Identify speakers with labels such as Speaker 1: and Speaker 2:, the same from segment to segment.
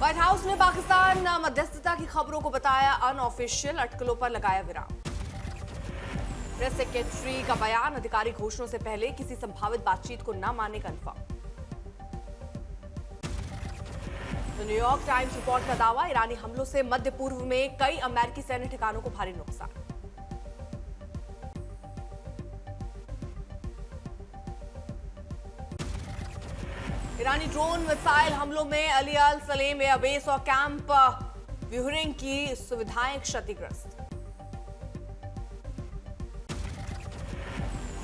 Speaker 1: White house ने पाकिस्तान मध्यस्थता की खबरों को बताया अनऑफिशियल, अटकलों पर लगाया विराम। प्रेस सेक्रेटरी का बयान, अधिकारिक घोषणाओं से पहले किसी संभावित बातचीत को न मानने कन्फर्म। तो न्यूयॉर्क टाइम्स रिपोर्ट का दावा, ईरानी हमलों से मध्य पूर्व में कई अमेरिकी सैन्य ठिकानों को भारी नुकसान। ईरानी ड्रोन मिसाइल हमलों में अली अल सलेम एयरबेस और कैंप व्यूहरिंग की सुविधाएं क्षतिग्रस्त।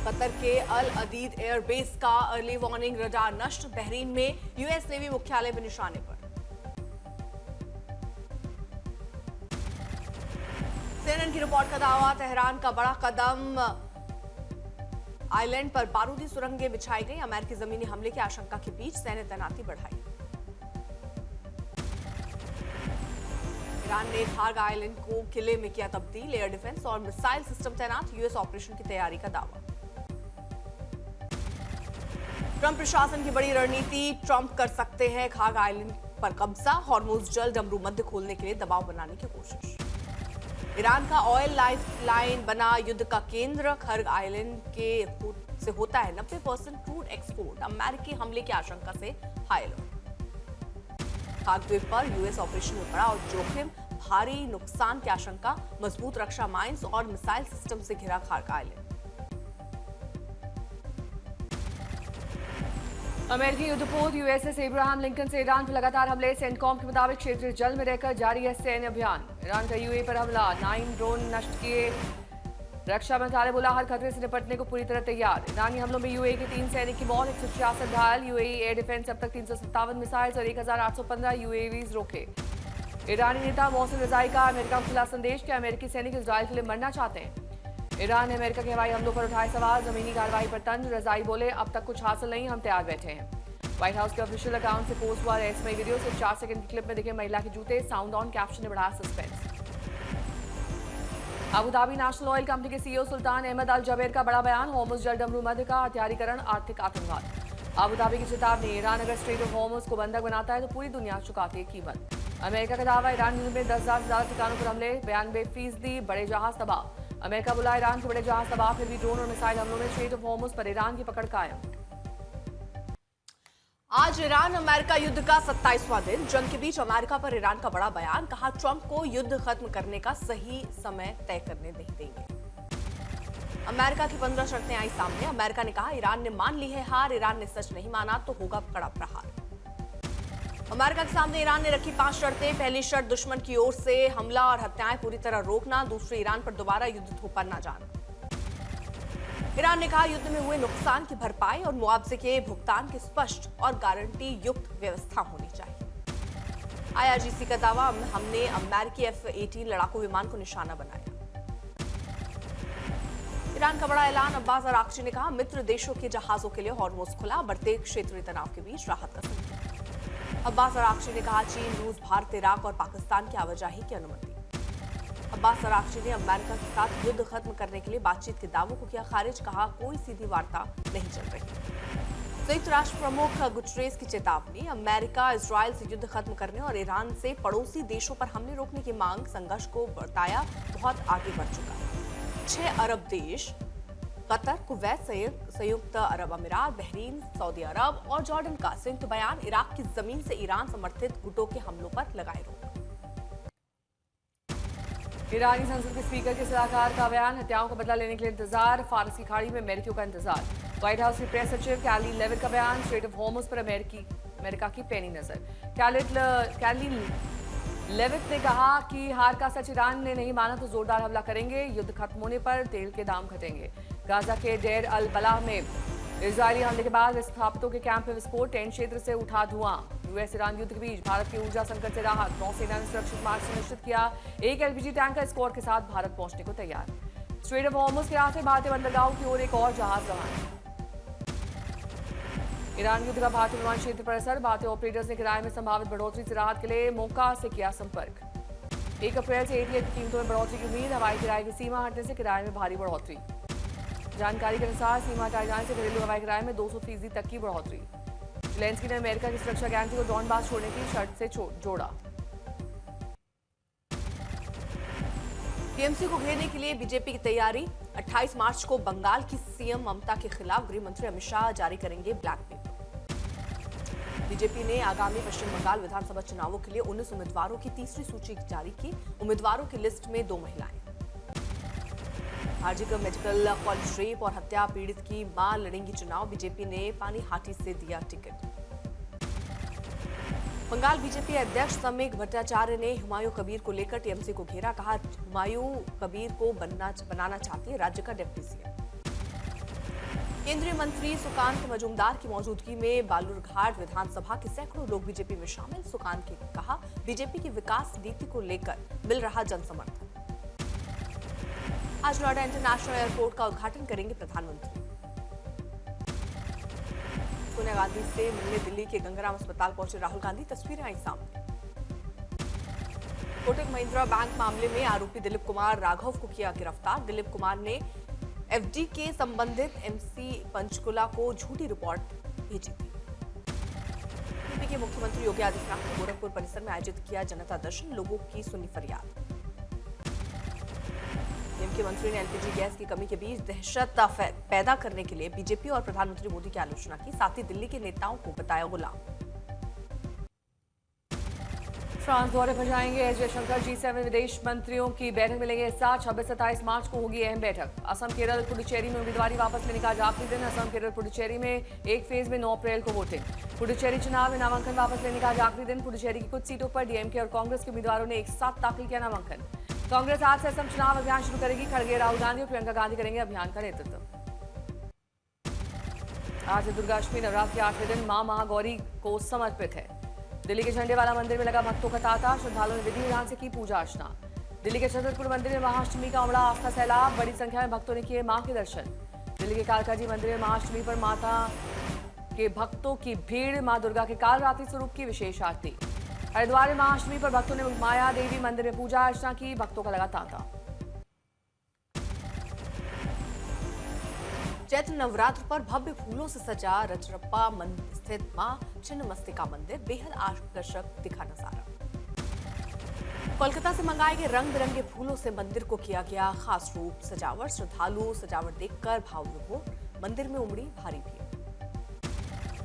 Speaker 1: कतर के अल अदीद एयरबेस का अर्ली वार्निंग रडार नष्ट। बहरीन में यूएस नेवी मुख्यालय भी निशाने पर। सीएनएन की रिपोर्ट का दावा, तेहरान का बड़ा कदम, आइलैंड पर बारूदी सुरंगें बिछाई गई। अमेरिकी जमीनी हमले की आशंका के बीच सैन्य तैनाती बढ़ाई। ईरान ने खार्ग आइलैंड को किले में किया तब्दील, एयर डिफेंस और मिसाइल सिस्टम तैनात। यूएस ऑपरेशन की तैयारी का दावा। ट्रंप प्रशासन की बड़ी रणनीति, ट्रंप कर सकते हैं खार्ग आइलैंड पर कब्जा। हॉर्मुज जल डमरू मध्य खोलने के लिए दबाव बनाने की कोशिश। ईरान का ऑयल लाइफलाइन बना युद्ध का केंद्र। खर्ग आइलैंड से होता है 90% क्रूड एक्सपोर्ट। अमेरिकी हमले की आशंका से हाई अलर्ट। खार्ग द्वीप पर यूएस ऑपरेशन में पड़ा और जोखिम, भारी नुकसान की आशंका। मजबूत रक्षा माइंस और मिसाइल सिस्टम से घिरा खार्ग आइलैंड।
Speaker 2: अमेरिकी युद्धपोत यूएसएस इब्राहिम लिंकन से ईरान पर लगातार हमले। सेंटकॉम के मुताबिक क्षेत्रीय जल में रहकर जारी है सैन्य अभियान। ईरान का यूएई पर हमला, 9 ड्रोन नष्ट किए। रक्षा मंत्रालय बोला हर खतरे से निपटने को पूरी तरह तैयार। ईरानी हमलों में यूएई के 3 सैनिक की मौत, 166 घायल। यूएई एयर डिफेंस अब तक 357 मिसाइल्स और 1815 यूएवीज रोके। ईरानी नेता मोहसिन रजाई का अमेरिका को खुला संदेश कि अमेरिकी सैनिक इजरायल के लिए मरना चाहते हैं। ईरान ने अमेरिका के हवाई हमलों पर उठाए सवाल, जमीनी कार्रवाई पर तंज। रजाई बोले अब तक कुछ हासिल नहीं, हम तैयार बैठे हैं। व्हाइट हाउस के ऑफिशियल अकाउंट से पोस्ट हुआ रहस्यमयी वीडियो। सिर्फ 4 सेकंड की क्लिप में दिखे महिला के जूते, साउंड ऑन कैप्शन ने बढ़ाया suspense. Abu Dhabi national oil company के सीईओ सुल्तान अहमद अल जबेर का बड़ा बयान, होर्मुज जल डमरू मध्य का हथियारीकरण आर्थिक आतंकवाद। अबू धाबी की चेतावनी, ईरान अगर स्ट्रेट ऑफ होर्मुज को बंधक बनाता है तो पूरी दुनिया चुकाती है कीमत। अमेरिका का दावा, ईरान में 10,000 से ज्यादा ठिकानों पर हमले, 92% बड़े जहाज तबाह। अमेरिका बोला ईरान के बड़े जहाज तबाह, फिर भी ड्रोन और मिसाइल हमलों में स्ट्रेट ऑफ होर्मुज पर ईरान की पकड़ कायम।
Speaker 1: आज ईरान अमेरिका युद्ध का 27वां दिन। जंग के बीच अमेरिका पर ईरान का बड़ा बयान, कहा ट्रंप को युद्ध खत्म करने का सही समय तय करने नहीं देंगे। अमेरिका की 15 शर्तें आई सामने। अमेरिका ने कहा ईरान ने मान ली है हार, ईरान ने सच नहीं माना तो होगा कड़ा प्रहार। अमेरिका के सामने ईरान ने रखी 5 शर्तें। पहली शर्त, दुश्मन की ओर से हमला और हत्याएं पूरी तरह रोकना। दूसरी, ईरान पर दोबारा युद्ध थोपा न जाना। ईरान ने कहा युद्ध में हुए नुकसान की भरपाई और मुआवजे के भुगतान की स्पष्ट और गारंटी युक्त व्यवस्था होनी चाहिए। आईआरजीसी का दावा, हमने अमेरिकी F-18 लड़ाकू विमान को निशाना बनाया। ईरान का बड़ा ऐलान, अब्बास अराक्ची ने कहा मित्र देशों के जहाजों के लिए हॉर्मुज खुला। बढ़ते क्षेत्रीय तनाव के बीच राहत का संकेत। अब्बास अराक्ची ने कहा चीन, रूस, भारत, इराक और पाकिस्तान की आवाजाही की अनुमति। अब्बास अराक्ची ने अमेरिका के साथ युद्ध खत्म करने के लिए बातचीत के दावों को किया खारिज। कहा कोई सीधी वार्ता नहीं चल रही। संयुक्त राष्ट्र प्रमुख गुटरेस की चेतावनी, अमेरिका इजरायल से युद्ध खत्म करने और ईरान से पड़ोसी देशों पर हमले रोकने की मांग संघर्ष को बताया बहुत आगे बढ़ चुका है। 6 अरब देश, कतर, कुवैत, संयुक्त अरब अमीरात, बहरीन, सऊदी अरब और जॉर्डन का संयुक्त बयान, इराक की जमीन से ईरान समर्थित गुटों के हमलों पर लगाए रोक।
Speaker 2: ईरानी संसद के स्पीकर के सलाहकार का बयान, हत्याओं का बदला लेने के लिए इंतजार। फारस की खाड़ी में अमेरिकियों का इंतजार। व्हाइट हाउस की प्रेस सचिव कैली लेविट का बयान, स्ट्रेट ऑफ होर्मुज पर अमेरिका की पैनी नजर। कैली लेविट ने कहा कि हार का सच ईरान ने नहीं माना तो जोरदार हमला करेंगे। युद्ध खत्म होने पर तेल के दाम घटेंगे। गाजा के डेर अल बलाह में इजरायली हमले के बाद विस्थापितों के कैंप में विस्फोट, टेंट क्षेत्र से उठा धुआं। यूएस ईरान युद्ध के बीच भारत की ऊर्जा संकट से राहत, नौसेना ने सुरक्षित मार्ग सुनिश्चित किया। एक एलपीजी टैंकर स्क्वाड के साथ भारत पहुंचने को तैयार। स्ट्रेट ऑफ होर्मुज के रास्ते भारतीय बंदरगाहों की ओर एक और जहाज रवाना। ईरान युद्ध का भारतीय विमान क्षेत्र पर असर, भारतीय ऑपरेटर्स ने किराए में संभावित बढ़ोतरी से राहत के लिए मोका से किया संपर्क। 1 अप्रैल से एटीएफ की कीमतों में बढ़ोतरी की उम्मीद, हवाई किराए की सीमा हटने से किराए में भारी बढ़ोतरी। जानकारी के अनुसार सीमा हटाए जाने से घरेलू हवाई किराए में 200% तक की बढ़ोतरी। जेलेंस्की ने अमेरिका की सुरक्षा गारंटी को डॉनबास छोड़ने की शर्त से जोड़ा।
Speaker 1: टीएमसी को घेरने के लिए बीजेपी की तैयारी। 28 मार्च को बंगाल की सीएम ममता के खिलाफ गृह मंत्री अमित शाह जारी करेंगे ब्लैक पेपर। बीजेपी ने आगामी पश्चिम बंगाल विधानसभा चुनावों के लिए 19 उम्मीदवारों की तीसरी सूची जारी की। उम्मीदवारों की लिस्ट में 2 महिलाएं। आरजी मेडिकल कॉलेज रेप और हत्या पीड़ित की मां लड़ेंगी चुनाव। बीजेपी ने पानीहाटी से दिया टिकट। बंगाल बीजेपी अध्यक्ष समीक भट्टाचार्य ने हुमायूं कबीर को लेकर टीएमसी को घेरा। कहा, हुमायूं कबीर को बनाना चाहती है राज्य का डिप्टी सीएम। केंद्रीय मंत्री सुकांत मजूमदार की मौजूदगी में बालूरघाट विधानसभा के सैकड़ों लोग बीजेपी में शामिल। सुकांत ने कहा, बीजेपी की विकास नीति को लेकर मिल रहा जनसमर्थन। आज नोएडा इंटरनेशनल एयरपोर्ट का उद्घाटन करेंगे प्रधानमंत्री। सोनिया गांधी से मिलने दिल्ली के गंगाराम अस्पताल पहुंचे राहुल गांधी। तस्वीरें आई सामने। कोटक महिंद्रा बैंक मामले में आरोपी दिलीप कुमार राघव को किया गिरफ्तार। दिलीप कुमार ने एफडी के संबंधित एमसी पंचकुला को झूठी रिपोर्ट भेजी थी। यूपी के मुख्यमंत्री योगी आदित्यनाथ ने गोरखपुर परिसर में आयोजित किया जनता दर्शन। लोगों की सुनी फरियाद। मुख्यमंत्री ने एलपीजी गैस की कमी के बीच दहशत पैदा करने के लिए बीजेपी और प्रधानमंत्री मोदी की आलोचना की। साथ ही दिल्ली के नेताओं को बताया गुलाम।
Speaker 2: फ्रांस दौरे पर जाएंगे एस जयशंकर। G7 विदेश मंत्रियों की बैठक में लेंगे हिस्सा। 26-27 मार्च को होगी अहम बैठक। असम, केरल, पुडुचेरी में उम्मीदवारी वापस लेने का आज आखिरी दिन। असम, केरल, पुडुचेरी में एक फेज में 9 अप्रैल को वोटिंग। पुडुचेरी चुनाव में नामांकन वापस लेने का आज आखिरी दिन। पुडुचेरी की कुछ सीटों पर डीएमके और कांग्रेस के उम्मीदवारों ने एक साथ दाखिल किया नामांकन। कांग्रेस आज से असम चुनाव अभियान शुरू करेगी। खड़गे, राहुल गांधी और प्रियंका गांधी करेंगे अभियान का नेतृत्व। आज दुर्गाष्टमी, नवरात्र के 8वें दिन मां महागौरी को समर्पित है। दिल्ली के झंडे वाला मंदिर में लगा भक्तों का तांता। श्रद्धालुओं ने विधि विधान से की पूजा अर्चना। दिल्ली के छतरपुर मंदिर में महाअष्टमी का उमड़ा आस्था सैलाब। बड़ी संख्या में भक्तों ने किए मां के दर्शन। दिल्ली के कालकाजी मंदिर में महाअष्टमी पर माता के भक्तों की भीड़। मां दुर्गा के कालरात्रि स्वरूप की विशेष आरती। हरिद्वार में महाअष्टमी पर भक्तों ने माया देवी मंदिर में पूजा अर्चना की। भक्तों का लगा तांता।
Speaker 1: चैत्र नवरात्र पर भव्य फूलों से सजा रजरप्पा स्थित मां छिन्नमस्तिका मंदिर बेहद आकर्षक दिखा नजारा। कोलकाता से मंगाए गए रंग बिरंगे फूलों से मंदिर को किया गया खास रूप सजावट। श्रद्धालु सजावट देखकर भाव विभोर। मंदिर में उमड़ी भारी भीड़।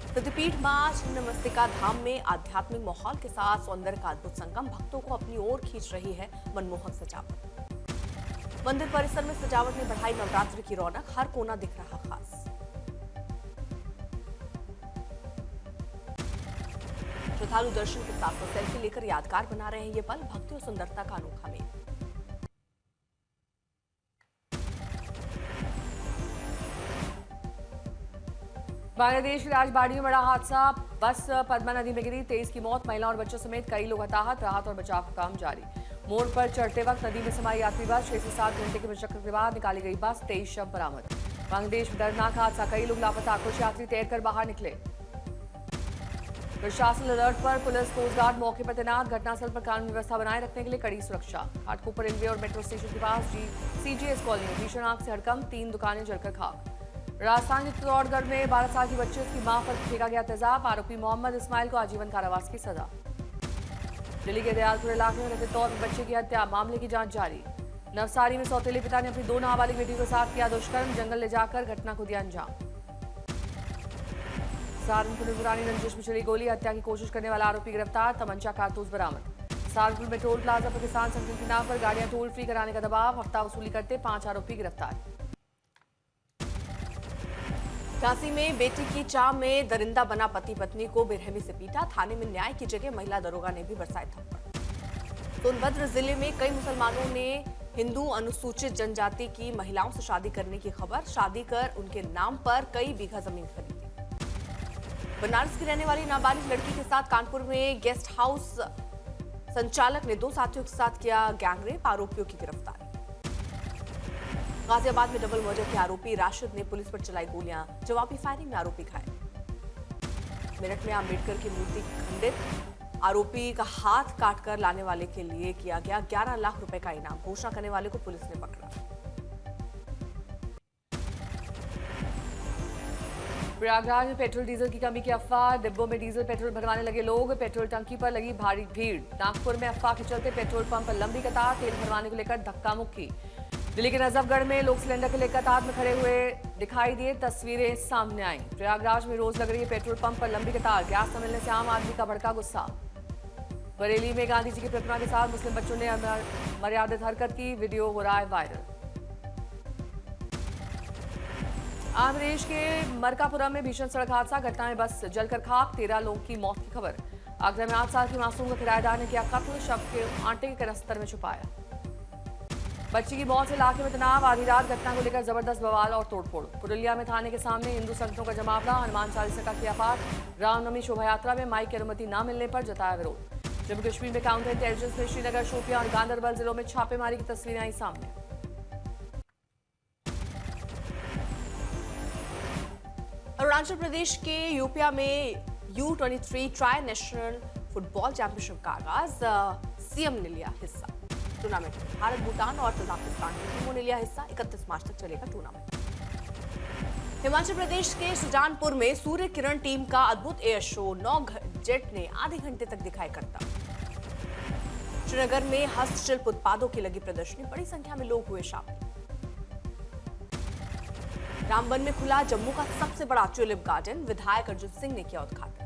Speaker 1: सिद्धपीठ मां छिन्नमस्तिका धाम में आध्यात्मिक माहौल के साथ सौंदर्य का अद्भुत संगम भक्तों को अपनी ओर खींच रही है मनमोहक सजावट। मंदिर परिसर में सजावट ने बढ़ाई नवरात्र की रौनक। हर कोना दिख रहा खास। श्रद्धालु दर्शन के साथ साथ सेल्फी लेकर यादगार बना रहे हैं ये पल। भक्ति और सुंदरता का अनोखा मेल।
Speaker 2: बांग्लादेश की राजबाड़ी में बड़ा हादसा। बस पद्मा नदी में गिरी। 23 की मौत। महिला और बच्चों समेत कई लोग हताहत। राहत और बचाव का काम जारी। मोड़ पर चढ़ते वक्त नदी में समाई यात्री बस। 6 से 7 घंटे के मशक्कत के बाद निकाली गई बस। 23 शव बरामद। बांग्लादेश में दर्दनाक हादसा। कई लोग लापता। कुछ यात्री तैरकर बाहर निकले। प्रशासन अलर्ट पर। पुलिस, कोस्ट गार्ड मौके पर तैनात। घटनास्थल पर कानून व्यवस्था बनाए रखने के लिए कड़ी सुरक्षा। घाटकोपर रेलवे और मेट्रो स्टेशन के पास CGS कॉलोनी में भीषण आग से हड़कंप। 3 दुकानें जलकर खाक। राजस्थान के चित्तौड़गढ़ में 12 साल की बच्ची उसकी मां पर फेंका गया तेजाब। आरोपी मोहम्मद इस्माइल को आजीवन कारावास की सजा। दिल्ली के दयालपुर इलाके में कथित तौर पर बच्चे की हत्या। मामले की जांच जारी। नवसारी में सौतेले पिता ने अपनी 2 नाबालिग बेटियों के साथ किया दुष्कर्म। जंगल ले जाकर घटना को दिया अंजाम। सहारनपुर में पुरानी रंजिश में चली गोली। हत्या की कोशिश करने वाला आरोपी गिरफ्तार। तमंचा कारतूस बरामद। सहारनपुर में टोल प्लाजा पर किसान संगठन के नाम पर गाड़ियां टोल फ्री कराने का दबाव। हफ्ता वसूली करते 5 आरोपी गिरफ्तार। झांसी में बेटी की चाह में दरिंदा बना पति पत्नी को बेरहमी से पीटा। थाने में न्याय की जगह महिला दरोगा ने भी बरसाए थप्पड़। सोनभद्र जिले में कई मुसलमानों ने हिंदू अनुसूचित जनजाति की महिलाओं से शादी करने की खबर। शादी कर उनके नाम पर कई बीघा जमीन खरीदी। बनारस की रहने वाली नाबालिग लड़की के साथ कानपुर में गेस्ट हाउस संचालक ने 2 साथियों के साथ किया गैंगरेप। आरोपियों की गिरफ्तारी। गाजियाबाद में डबल मर्डर के आरोपी राशिद ने पुलिस पर चलाई गोलियां। जवाबी फायरिंग में आरोपी घायल। मेरठ में अंबेडकर की मूर्ति खंडित। आरोपी का हाथ काटकर लाने वाले के लिए किया गया 11 लाख रुपए का इनाम। घोषणा करने वाले को पुलिस ने पकड़ा। प्रयागराज में पेट्रोल डीजल की कमी की अफवाह, डिब्बों में डीजल पेट्रोल भरवाने लगे लोग, पेट्रोल टंकी पर लगी भारी भीड़। नागपुर में अफवाह के चलते पेट्रोल पंप पर लंबी कतार, तेल भरवाने को लेकर धक्का मुक्की। दिल्ली के नजफगढ़ में लोग सिलेंडर के लेकर कतार में खड़े हुए दिखाई दिए, तस्वीरें सामने आई। प्रयागराज में रोज लग रही है पेट्रोल पंप पर लंबी कतार, गैस न मिलने से आम आदमी का भड़का गुस्सा। बरेली में गांधी जी की प्रतिमा के साथ मुस्लिम बच्चों ने मर्यादित हरकत की, वीडियो हो रहा है वायरल। आंध्र प्रदेश के मरकापुरम में भीषण सड़क हादसा, घटना में बस जलकर खाक, 13 लोगों की मौत की खबर। आगरा में 8 साल की मासूम का किराएदार ने किया कत्ल, शव के आटे के कनस्तर में छुपाया। बच्ची की मौत से इलाके में तनाव, आधी रात घटना को लेकर जबरदस्त बवाल और तोड़फोड़। पुरुलिया में थाने के सामने हिंदू संगठनों का जमावड़ा, हनुमान चालीसा का किया पाठ। रामनवमी शोभा यात्रा में माइक की अनुमति न मिलने पर जताया विरोध। जम्मू कश्मीर में काउंटर इंटेलिजेंस ने श्रीनगर, शोपियां और गांदरबल जिलों में छापेमारी की तस्वीरें आई सामने।
Speaker 1: अरुणाचल प्रदेश के यूपिया में U23 try national football championship का आगाज, सीएम ने लिया हिस्सा। टूर्नामेंट में भारत, भूटान और तजाकिस्तान की टीमों ने लिया हिस्सा। 31 मार्च तक चलेगा टूर्नामेंट। हिमाचल प्रदेश के सुजानपुर में सूर्य किरण टीम का अद्भुत एयर शो, 9 जेट ने आधे घंटे तक दिखाई करता। श्रीनगर में हस्तशिल्प उत्पादों की लगी प्रदर्शनी, बड़ी संख्या में लोग हुए शामिल। रामबन में खुला जम्मू का सबसे बड़ा ट्यूलिप गार्डन, विधायक अर्जुन सिंह ने किया उद्घाटन।